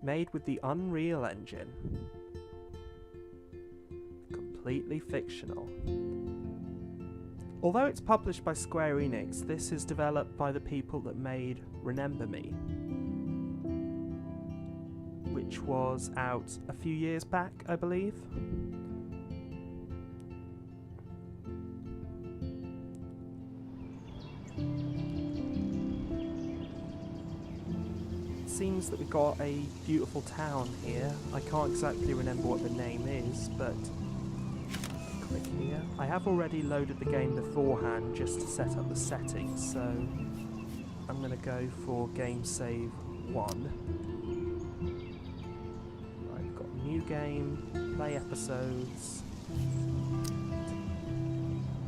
Made with the Unreal Engine. Completely fictional. Although it's published by Square Enix, this is developed by the people that made Remember Me, which was out a few years back, I believe. It seems that we've got a beautiful town here. I can't exactly remember what the name is, but click here. I have already loaded the game beforehand just to set up the settings, so I'm going to go for game save 1. I've got new game, play episodes.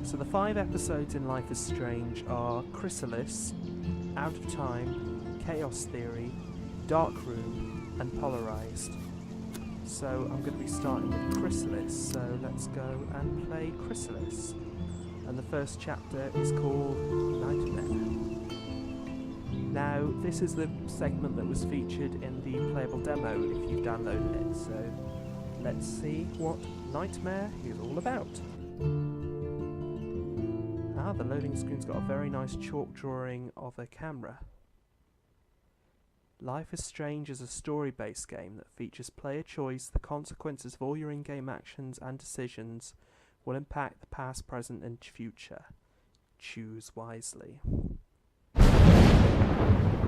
So the 5 episodes in Life is Strange are Chrysalis, Out of Time, Chaos Theory, Dark Room, and Polarized. So I'm going to be starting with Chrysalis, so let's go and play Chrysalis. And the first chapter is called Nightmare. Now, this is the segment that was featured in the playable demo if you've downloaded it, so let's see what Nightmare is all about. Ah, the loading screen's got a very nice chalk drawing of a camera. Life is Strange is a story-based game that features player choice. The consequences of all your in-game actions and decisions will impact the past, present, and future. Choose wisely.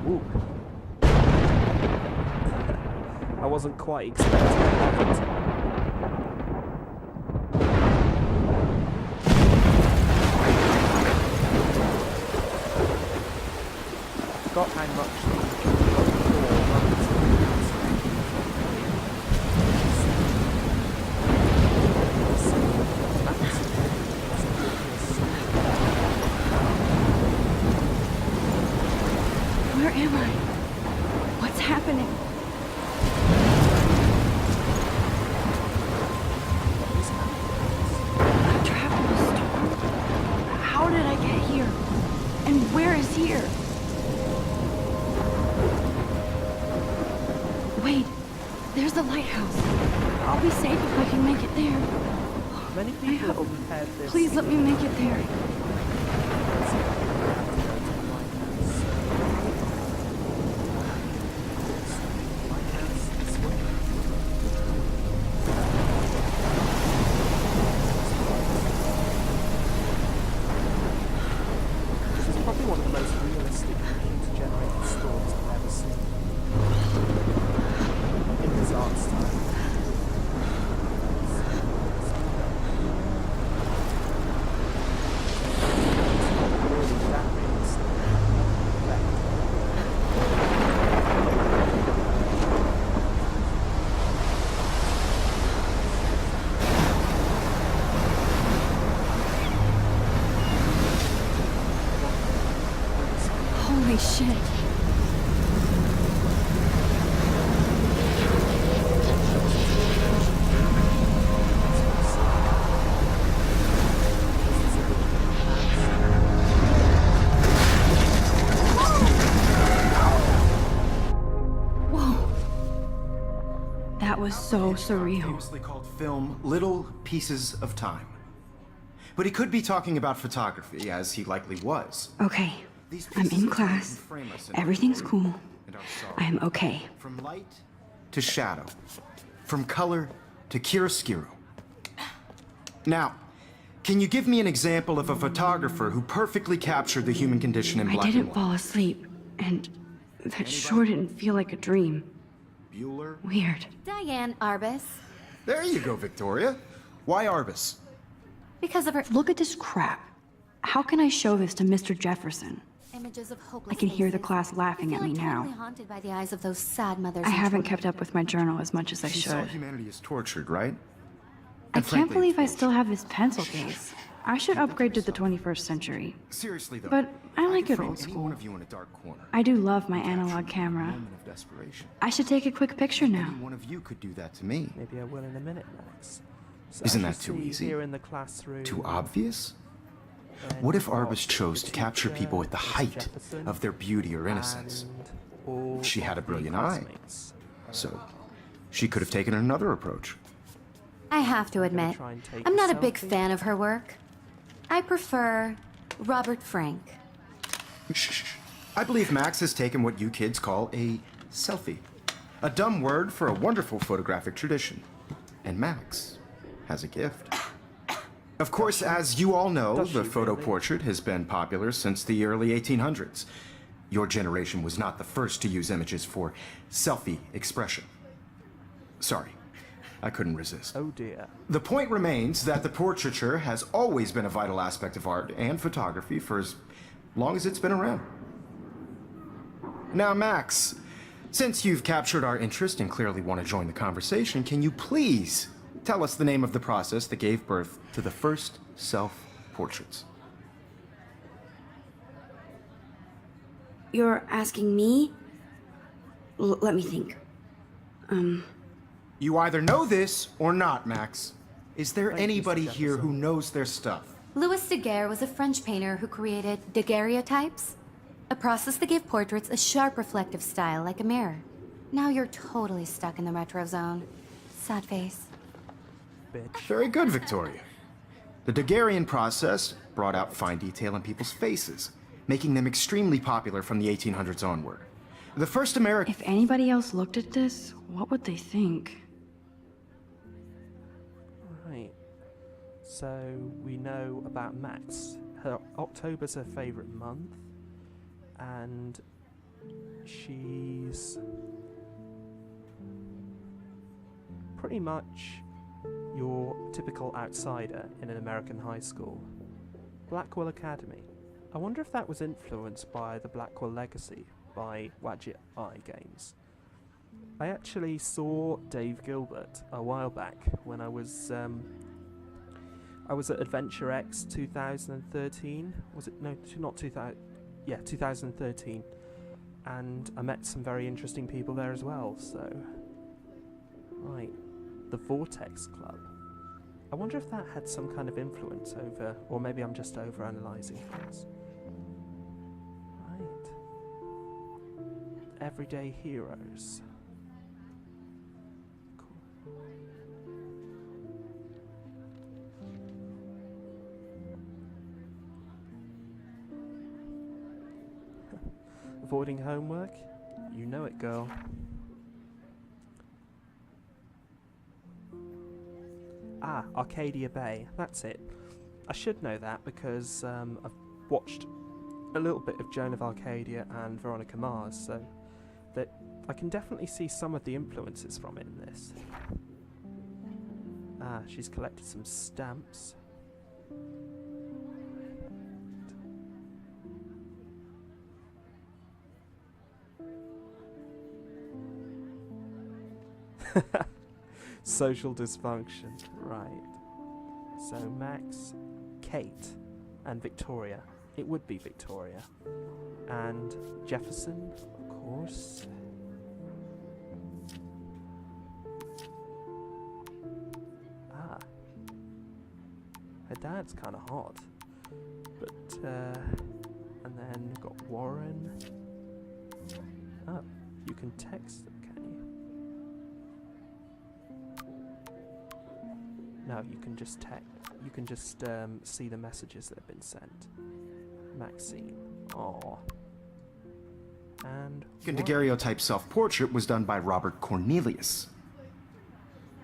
Ooh. I wasn't quite expecting that. I forgot how much Where am I? What's happening? I'm trapped in a storm. How did I get here? And where is here? Wait, there's the lighthouse. I'll be safe if I can make it there. Many people have had this. Please let me make it there. Holy shit. Whoa. That was so surreal. Famously called film Little Pieces of Time. But he could be talking about photography, as he likely was. Okay. I'm in class. Everything's cool. I'm okay. From light to shadow. From color to chiaroscuro. Now, can you give me an example of a photographer who perfectly captured the human condition in black and white? I didn't fall asleep, and that sure didn't feel like a dream. Bueller? Weird. Diane Arbus. There you go, Victoria. Why Arbus? Because of her Look at this crap. How can I show this to Mr. Jefferson? images of hopeless I can hear the faces. class laughing I at feel me like now. totally haunted by the eyes of those sad mothers. I and haven't children. kept up with my journal as much as I She saw should. humanity is tortured, right? I And can't frankly, believe I it's still have this pencil case. I should upgrade to the 21st century. seriously though. But I like could it frame old any school. one of you in a dark corner. I do love my analog camera. Moment of desperation. I should take a quick picture now. Any one of you could do that to me. Maybe I will in a minute, Max. So Isn't as that you too see easy? Here in the classroom, Too obvious? then What if you've got Arbus chose the to capture teacher, people at the Mr. height Jefferson, of their beauty or innocence? and all She had of a brilliant the eye. classmates. So, she could have taken another approach. I have to admit, try and take I'm a not a big selfie? fan of her work. I prefer Robert Frank. Shh. I believe Max has taken what you kids call a selfie. A dumb word for a wonderful photographic tradition. And Max has a gift. Of course, as you all know, Does the she photo really? portrait has been popular since the early 1800s. Your generation was not the first to use images for selfie expression. Sorry, I couldn't resist. Oh dear. The point remains that the portraiture has always been a vital aspect of art and photography for as long as it's been around. Now, Max, since you've captured our interest and clearly want to join the conversation, can you please tell us the name of the process that gave birth to the first self-portraits? You're asking me? Let me think. You either know this or not, Max. Is there Thank you, anybody Mr. here who Jefferson. knows their stuff? Louis Daguerre was a French painter who created daguerreotypes, a process that gave portraits a sharp reflective style like a mirror. Now you're totally stuck in the retro zone. Sad face. Bitch. Very good, Victoria. The Daguerrean process brought out fine detail in people's faces, making them extremely popular from the 1800s onward. The first American... If anybody else looked at this, what would they think? Right. So we know about Max. October's her favourite month, and she's pretty much your typical outsider in an American high school. Blackwell Academy. I wonder if that was influenced by the Blackwell Legacy by Wadjet Eye Games. I actually saw Dave Gilbert a while back when I was at Adventure X 2013. Was it? No, not 2000. Yeah, 2013. And I met some very interesting people there as well. So, right, the Vortex Club. I wonder if that had some kind of influence over, or maybe I'm just overanalyzing things. Right. Everyday heroes. Cool. Avoiding homework? You know it, girl. Ah, Arcadia Bay. That's it. I should know that because I've watched a little bit of Joan of Arcadia and Veronica Mars, so that I can definitely see some of the influences from it in this. Ah, she's collected some stamps. Social dysfunction, right. So Max, Kate, and Victoria. It would be Victoria. And Jefferson, of course. Ah. Her dad's kind of hot. But, and then we've got Warren. Oh, you can text them, can you? No, you can just you can just see the messages that have been sent. Maxine. Aww. And daguerreotype self-portrait was done by Robert Cornelius.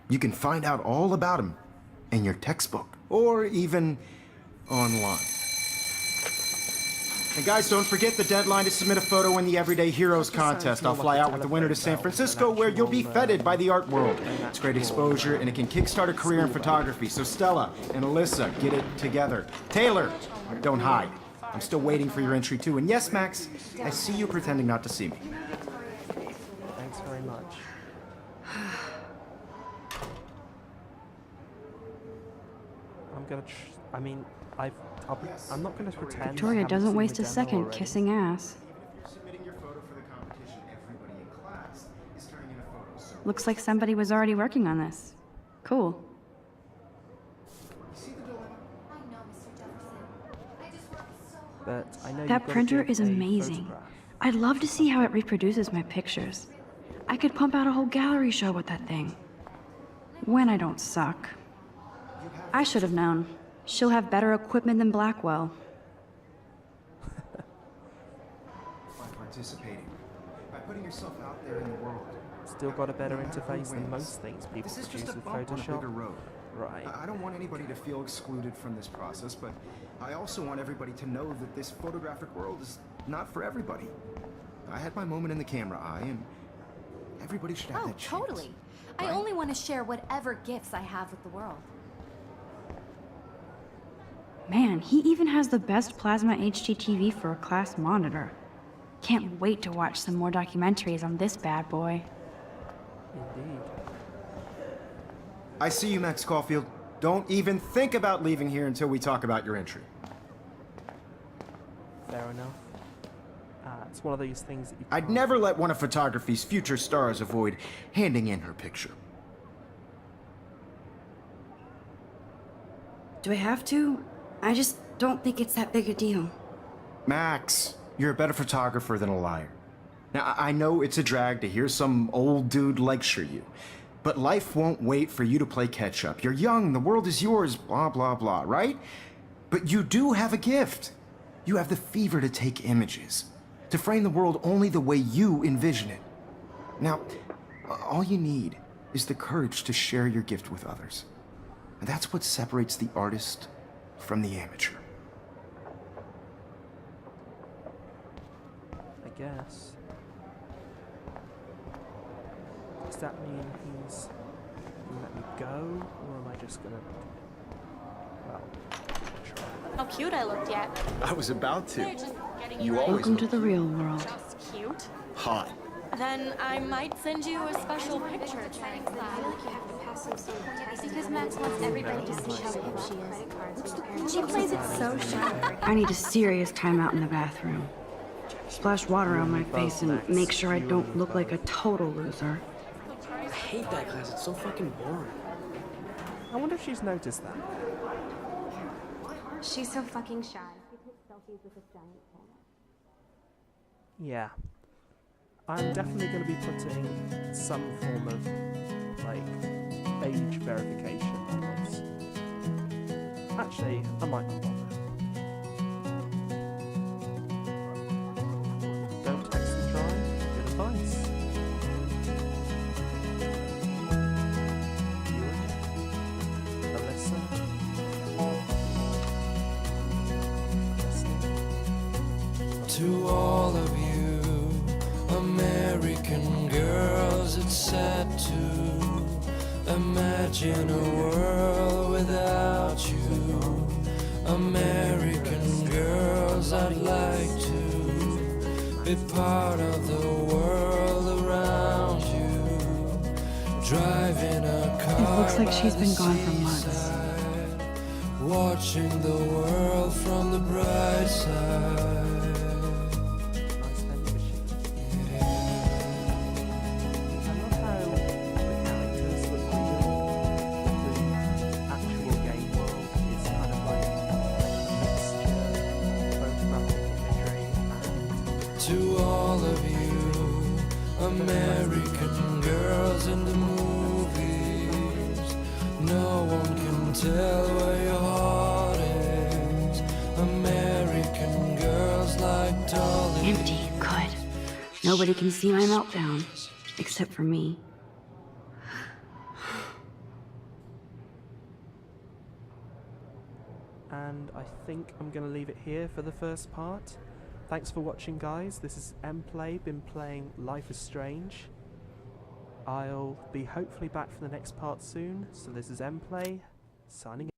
You can find out all about him in your textbook, or even online. And guys, don't forget the deadline to submit a photo in the Everyday Heroes contest. I'll fly out with the winner to San Francisco, where you'll be feted by the art world. It's great exposure, and it can kickstart a career in photography. So Stella and Alyssa, get it together. Taylor, don't hide. I'm still waiting for your entry too. And yes, Max, I see you pretending not to see me. thanks very much. I'm gonna. I'm not gonna pretend. I Victoria haven't doesn't seen waste the a demo second already. kissing ass. If you're submitting your photo for the competition, everybody in class is turning in a photo. So Looks like somebody was already working on this. Cool. But I know That you've gotta printer give is a amazing. photograph. I'd love to see how it reproduces my pictures. I could pump out a whole gallery show with that thing. When I don't suck. I should have known. She'll have better equipment than Blackwell. By participating, by putting yourself out there in the world. Still got a better interface than most things people This is produce just a with bump on a bigger Photoshop. road. Right. I don't want anybody to feel excluded from this process, but I also want everybody to know that this photographic world is not for everybody. I had my moment in the camera eye, and everybody should have Oh, that chance. totally. I Right? only want to share whatever gifts I have with the world. Man, he even has the best plasma HDTV for a class monitor. Can't wait to watch some more documentaries on this bad boy. Indeed. I see you, Max Caulfield. Don't even think about leaving here until we talk about your entry. Fair enough. It's one of those things that you I'd can't- never let one of photography's future stars avoid handing in her picture. Do I have to? I just don't think it's that big a deal. Max, you're a better photographer than a liar. Now, I know it's a drag to hear some old dude lecture you, but life won't wait for you to play catch-up. You're young, the world is yours, blah, blah, blah, right? But you do have a gift. You have the fever to take images, to frame the world only the way you envision it. Now, all you need is the courage to share your gift with others. And that's what separates the artist from the amateur. I guess. Does that mean he's gonna let me go, or am I just gonna... Well, try. How cute I looked yet. I was about They're to. just getting You you ready. always Welcome to the real world. Just cute. hot. Then I might send you a special picture. Because Max wants everybody to see how hip she is. She plays it so sharp. I need a serious timeout in the bathroom. Splash water on my face and make sure I don't look like a total loser. I hate that class. It's so fucking boring. I wonder if she's noticed that. She's so fucking shy. Yeah. I'm definitely going to be putting some form of, like, age verification on this. Actually, I might not bother. Don't text and drive. Good advice. Ewan, Alyssa, Justin. To all of you American girls, it's sad to imagine a world without you. American girls, I'd like to be part of the world around you. Driving a car. It looks like she's been gone for by the months. seaside, watching the world from the bright side. Nice vending machine. I love how the characters look real. The actual game world is kind of like a mixture of photographic imagery and To all of you American girls in the movies, no one can tell where your heart is. American girls like Dolly. Empty. Good. Nobody can see my meltdown. Except for me. and I think I'm going to leave it here for the first part. Thanks for watching, guys. This is eMPlay, been playing Life is Strange. I'll be hopefully back for the next part soon. So this is eMPlay, signing